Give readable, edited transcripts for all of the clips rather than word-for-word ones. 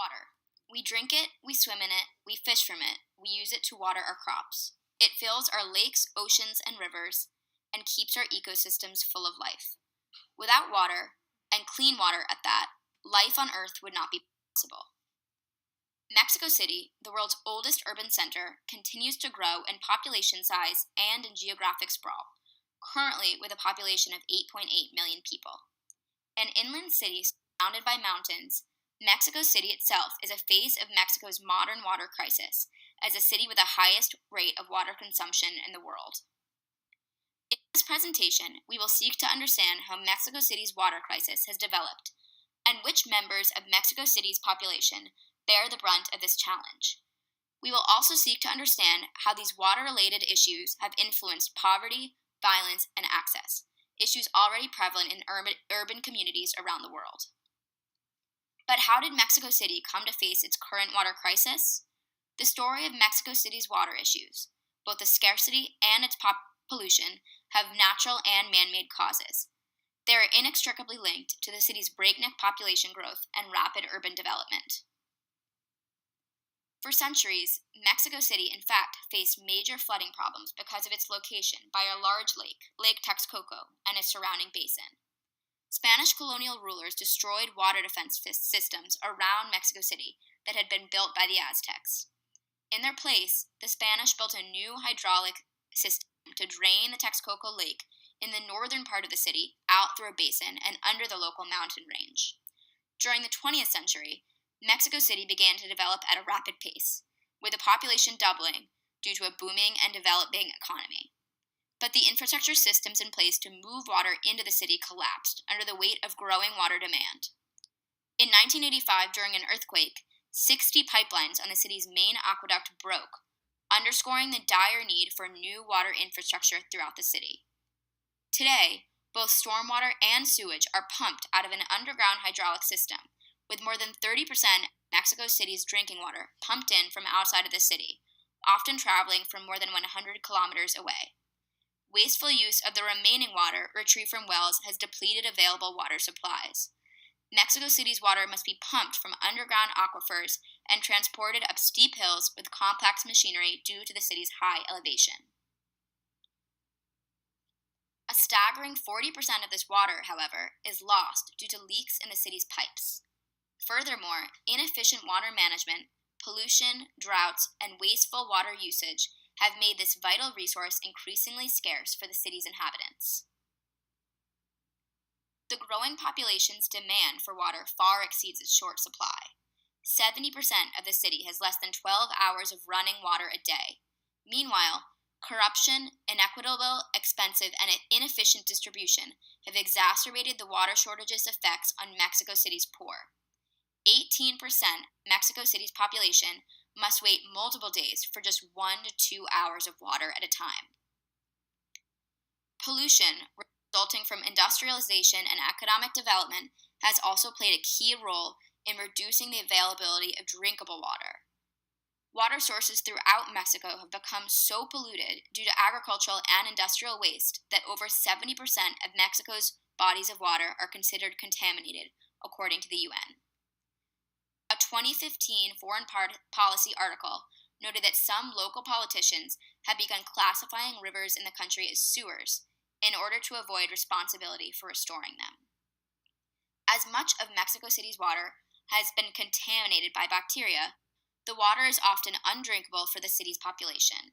Water. We drink it, we swim in it, we fish from it, we use it to water our crops. It fills our lakes, oceans, and rivers, and keeps our ecosystems full of life. Without water, and clean water at that, life on Earth would not be possible. Mexico City, the world's oldest urban center, continues to grow in population size and in geographic sprawl, currently with a population of 8.8 million people. An inland city surrounded by mountains, Mexico City itself is a face of Mexico's modern water crisis, as a city with the highest rate of water consumption in the world. In this presentation, we will seek to understand how Mexico City's water crisis has developed, and which members of Mexico City's population bear the brunt of this challenge. We will also seek to understand how these water-related issues have influenced poverty, violence, and access, issues already prevalent in urban communities around the world. But how did Mexico City come to face its current water crisis? The story of Mexico City's water issues, both the scarcity and its pollution, have natural and man-made causes. They are inextricably linked to the city's breakneck population growth and rapid urban development. For centuries, Mexico City, in fact, faced major flooding problems because of its location by a large lake, Lake Texcoco, and its surrounding basin. Spanish colonial rulers destroyed water defense systems around Mexico City that had been built by the Aztecs. In their place, the Spanish built a new hydraulic system to drain the Texcoco Lake in the northern part of the city out through a basin and under the local mountain range. During the 20th century, Mexico City began to develop at a rapid pace, with the population doubling due to a booming and developing economy. But the infrastructure systems in place to move water into the city collapsed under the weight of growing water demand. In 1985, during an earthquake, 60 pipelines on the city's main aqueduct broke, underscoring the dire need for new water infrastructure throughout the city. Today, both stormwater and sewage are pumped out of an underground hydraulic system, with more than 30% of Mexico City's drinking water pumped in from outside of the city, often traveling from more than 100 kilometers away. Wasteful use of the remaining water retrieved from wells has depleted available water supplies. Mexico City's water must be pumped from underground aquifers and transported up steep hills with complex machinery due to the city's high elevation. A staggering 40% of this water, however, is lost due to leaks in the city's pipes. Furthermore, inefficient water management, pollution, droughts, and wasteful water usage have made this vital resource increasingly scarce for the city's inhabitants. The growing population's demand for water far exceeds its short supply. 70% of the city has less than 12 hours of running water a day. Meanwhile, corruption, inequitable, expensive, and inefficient distribution have exacerbated the water shortage's effects on Mexico City's poor. 18% of Mexico City's population must wait multiple days for just 1 to 2 hours of water at a time. Pollution, resulting from industrialization and economic development, has also played a key role in reducing the availability of drinkable water. Water sources throughout Mexico have become so polluted due to agricultural and industrial waste that over 70% of Mexico's bodies of water are considered contaminated, according to the UN. A 2015 foreign policy article noted that some local politicians have begun classifying rivers in the country as sewers in order to avoid responsibility for restoring them. As much of Mexico City's water has been contaminated by bacteria, the water is often undrinkable for the city's population.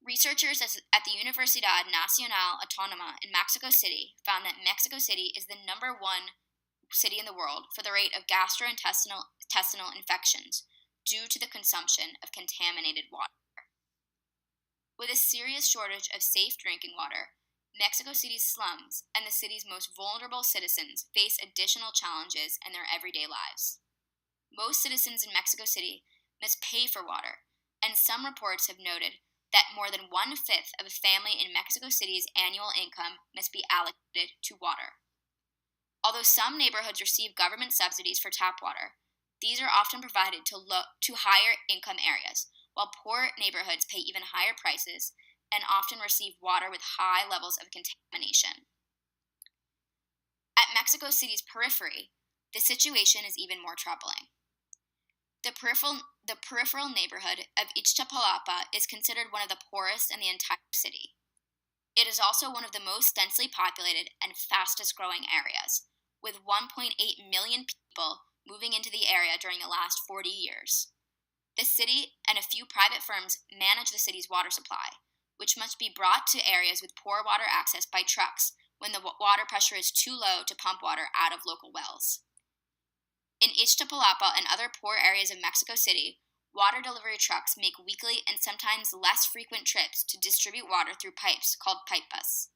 Researchers at the Universidad Nacional Autónoma in Mexico City found that Mexico City is the #1 city in the world for the rate of gastrointestinal infections due to the consumption of contaminated water. With a serious shortage of safe drinking water, Mexico City's slums and the city's most vulnerable citizens face additional challenges in their everyday lives. Most citizens in Mexico City must pay for water, and some reports have noted that more than 1/5 of a family in Mexico City's annual income must be allocated to water. Although some neighborhoods receive government subsidies for tap water, these are often provided to higher income areas, while poor neighborhoods pay even higher prices and often receive water with high levels of contamination. At Mexico City's periphery, the situation is even more troubling. The peripheral neighborhood of Ixtapalapa is considered one of the poorest in the entire city. It is also one of the most densely populated and fastest growing areas, with 1.8 million people moving into the area during the last 40 years. The city and a few private firms manage the city's water supply, which must be brought to areas with poor water access by trucks when the water pressure is too low to pump water out of local wells. In Ixtapalapa and other poor areas of Mexico City, water delivery trucks make weekly and sometimes less frequent trips to distribute water through pipes called pipas.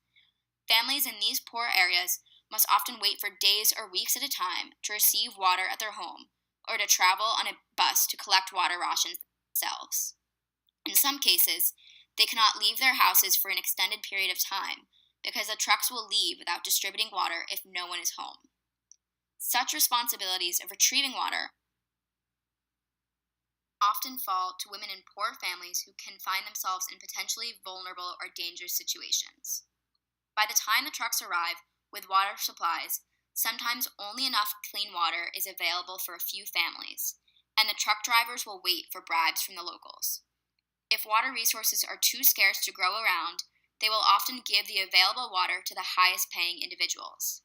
Families in these poor areas must often wait for days or weeks at a time to receive water at their home or to travel on a bus to collect water rations themselves. In some cases, they cannot leave their houses for an extended period of time because the trucks will leave without distributing water if no one is home. Such responsibilities of retrieving water often fall to women in poor families who can find themselves in potentially vulnerable or dangerous situations. By the time the trucks arrive with water supplies, sometimes only enough clean water is available for a few families, and the truck drivers will wait for bribes from the locals. If water resources are too scarce to grow around, they will often give the available water to the highest paying individuals.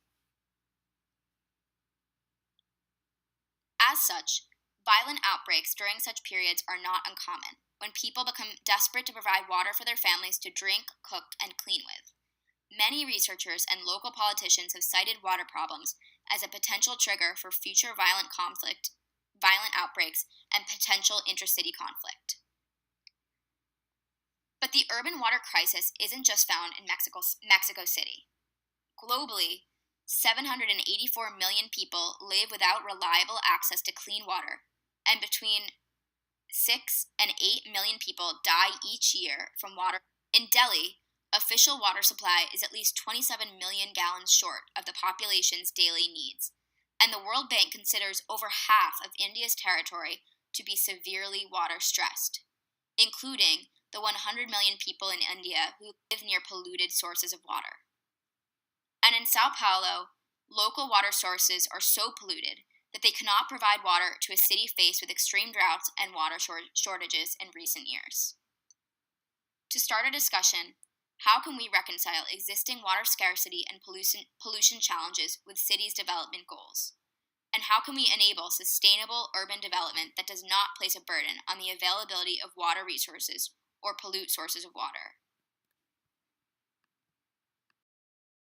As such, violent outbreaks during such periods are not uncommon, when people become desperate to provide water for their families to drink, cook, and clean with. Many researchers and local politicians have cited water problems as a potential trigger for future violent outbreaks, and potential intercity conflict. But the urban water crisis isn't just found in Mexico City. Globally, 784 million people live without reliable access to clean water, and between 6 and 8 million people die each year from water. In Delhi, official water supply is at least 27 million gallons short of the population's daily needs, and the World Bank considers over half of India's territory to be severely water stressed, including the 100 million people in India who live near polluted sources of water. And in Sao Paulo, local water sources are so polluted that they cannot provide water to a city faced with extreme droughts and water shortages in recent years. To start a discussion, how can we reconcile existing water scarcity and pollution challenges with cities' development goals? And how can we enable sustainable urban development that does not place a burden on the availability of water resources or pollute sources of water?